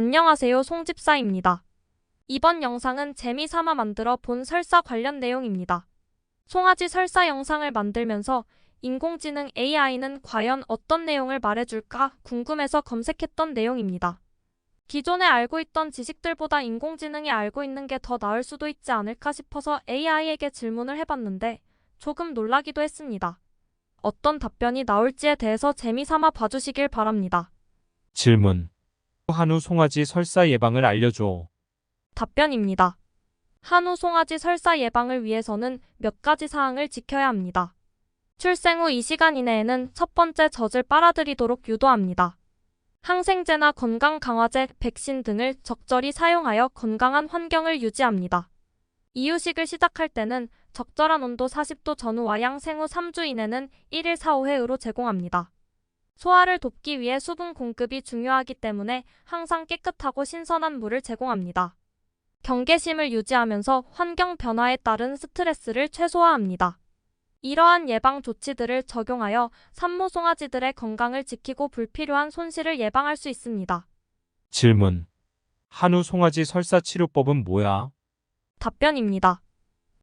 안녕하세요, 송집사입니다. 이번 영상은 재미삼아 만들어 본 설사 관련 내용입니다. 송아지 설사 영상을 만들면서 인공지능 AI는 과연 어떤 내용을 말해줄까 궁금해서 검색했던 내용입니다. 기존에 알고 있던 지식들보다 인공지능이 알고 있는 게 더 나을 수도 있지 않을까 싶어서 AI에게 질문을 해봤는데 조금 놀라기도 했습니다. 어떤 답변이 나올지에 대해서 재미삼아 봐주시길 바랍니다. 질문. 한우 송아지 설사 예방을 알려줘. 답변입니다. 한우 송아지 설사 예방을 위해서는 몇 가지 사항을 지켜야 합니다. 출생 후 2시간 이내에는 첫 번째 젖을 빨아들이도록 유도합니다. 항생제나 건강 강화제, 백신 등을 적절히 사용하여 건강한 환경을 유지합니다. 이유식을 시작할 때는 적절한 온도 40도 전후와 양 생후 3주 이내는 1일 4-5회으로 제공합니다. 소화를 돕기 위해 수분 공급이 중요하기 때문에 항상 깨끗하고 신선한 물을 제공합니다. 경계심을 유지하면서 환경 변화에 따른 스트레스를 최소화합니다. 이러한 예방 조치들을 적용하여 산모 송아지들의 건강을 지키고 불필요한 손실을 예방할 수 있습니다. 질문. 한우 송아지 설사 치료법은 뭐야? 답변입니다.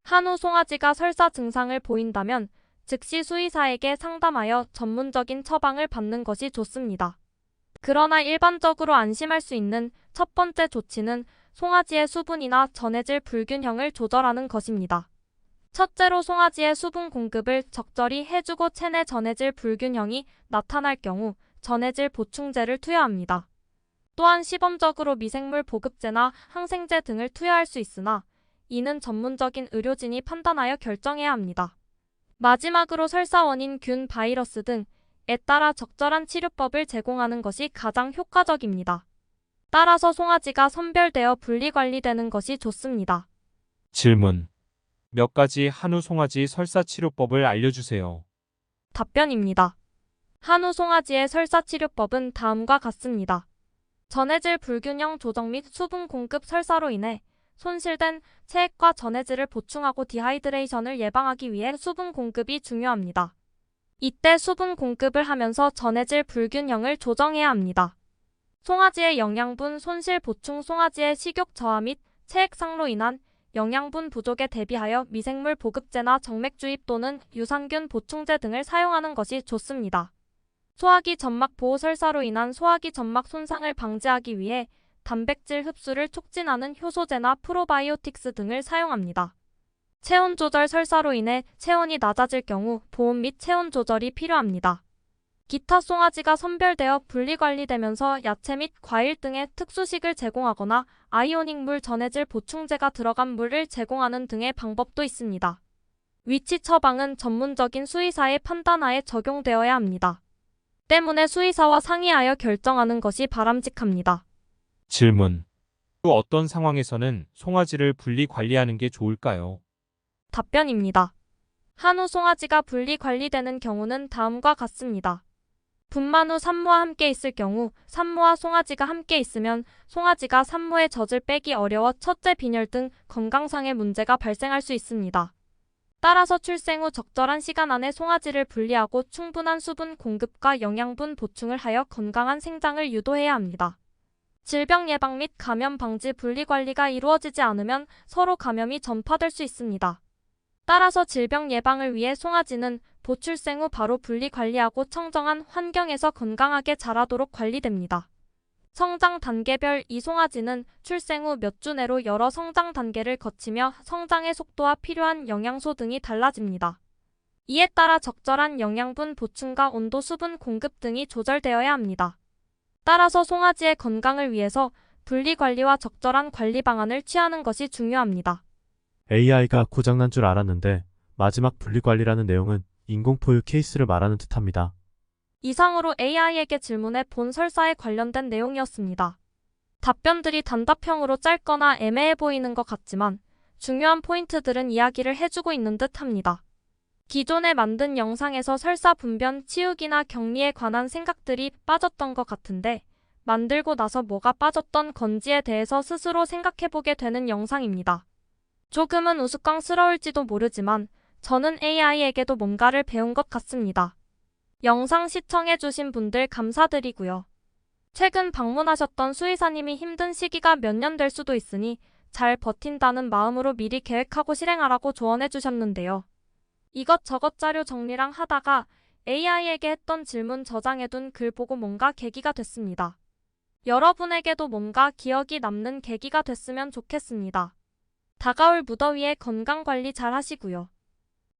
한우 송아지가 설사 증상을 보인다면 즉시 수의사에게 상담하여 전문적인 처방을 받는 것이 좋습니다. 그러나 일반적으로 안심할 수 있는 첫 번째 조치는 송아지의 수분이나 전해질 불균형을 조절하는 것입니다. 첫째로 송아지의 수분 공급을 적절히 해주고 체내 전해질 불균형이 나타날 경우 전해질 보충제를 투여합니다. 또한 시범적으로 미생물 보급제나 항생제 등을 투여할 수 있으나 이는 전문적인 의료진이 판단하여 결정해야 합니다. 마지막으로 설사 원인 균, 바이러스 등에 따라 적절한 치료법을 제공하는 것이 가장 효과적입니다. 따라서 송아지가 선별되어 분리관리되는 것이 좋습니다. 질문. 몇 가지 한우 송아지 설사 치료법을 알려주세요. 답변입니다. 한우 송아지의 설사 치료법은 다음과 같습니다. 전해질 불균형 조정 및 수분 공급 설사로 인해 손실된 체액과 전해질을 보충하고 디하이드레이션을 예방하기 위해 수분 공급이 중요합니다. 이때 수분 공급을 하면서 전해질 불균형을 조정해야 합니다. 송아지의 영양분 손실 보충 송아지의 식욕 저하 및 체액 상로 인한 영양분 부족에 대비하여 미생물 보급제나 정맥 주입 또는 유산균 보충제 등을 사용하는 것이 좋습니다. 소화기 점막 보호 설사로 인한 소화기 점막 손상을 방지하기 위해 단백질 흡수를 촉진하는 효소제나 프로바이오틱스 등을 사용합니다. 체온 조절 설사로 인해 체온이 낮아질 경우 보온 및 체온 조절이 필요합니다. 기타 송아지가 선별되어 분리관리되면서 야채 및 과일 등의 특수식을 제공하거나 아이오닉 물 전해질 보충제가 들어간 물을 제공하는 등의 방법도 있습니다. 위치 처방은 전문적인 수의사의 판단하에 적용되어야 합니다. 때문에 수의사와 상의하여 결정하는 것이 바람직합니다. 질문. 또 어떤 상황에서는 송아지를 분리 관리하는 게 좋을까요? 답변입니다. 한우 송아지가 분리 관리되는 경우는 다음과 같습니다. 분만 후 산모와 함께 있을 경우 산모와 송아지가 함께 있으면 송아지가 산모의 젖을 빼기 어려워 첫째 빈혈 등 건강상의 문제가 발생할 수 있습니다. 따라서 출생 후 적절한 시간 안에 송아지를 분리하고 충분한 수분 공급과 영양분 보충을 하여 건강한 생장을 유도해야 합니다. 질병 예방 및 감염 방지 분리 관리가 이루어지지 않으면 서로 감염이 전파될 수 있습니다. 따라서 질병 예방을 위해 송아지는 보출생 후 바로 분리 관리하고 청정한 환경에서 건강하게 자라도록 관리됩니다. 성장 단계별 이 송아지는 출생 후 몇 주 내로 여러 성장 단계를 거치며 성장의 속도와 필요한 영양소 등이 달라집니다. 이에 따라 적절한 영양분 보충과 온도 수분 공급 등이 조절되어야 합니다. 따라서 송아지의 건강을 위해서 분리관리와 적절한 관리 방안을 취하는 것이 중요합니다. AI가 고장난 줄 알았는데 마지막 분리관리라는 내용은 인공포유 케이스를 말하는 듯합니다. 이상으로 AI에게 질문해 본 설사에 관련된 내용이었습니다. 답변들이 단답형으로 짧거나 애매해 보이는 것 같지만 중요한 포인트들은 이야기를 해주고 있는 듯합니다. 기존에 만든 영상에서 설사 분변 치우기나 격리에 관한 생각들이 빠졌던 것 같은데 만들고 나서 뭐가 빠졌던 건지에 대해서 스스로 생각해보게 되는 영상입니다. 조금은 우스꽝스러울지도 모르지만 저는 AI에게도 뭔가를 배운 것 같습니다. 영상 시청해주신 분들 감사드리고요. 최근 방문하셨던 수의사님이 힘든 시기가 몇 년 될 수도 있으니 잘 버틴다는 마음으로 미리 계획하고 실행하라고 조언해 주셨는데요. 이것저것 자료 정리랑 하다가 AI에게 했던 질문 저장해둔 글 보고 뭔가 계기가 됐습니다. 여러분에게도 뭔가 기억이 남는 계기가 됐으면 좋겠습니다. 다가올 무더위에 건강 관리 잘 하시고요.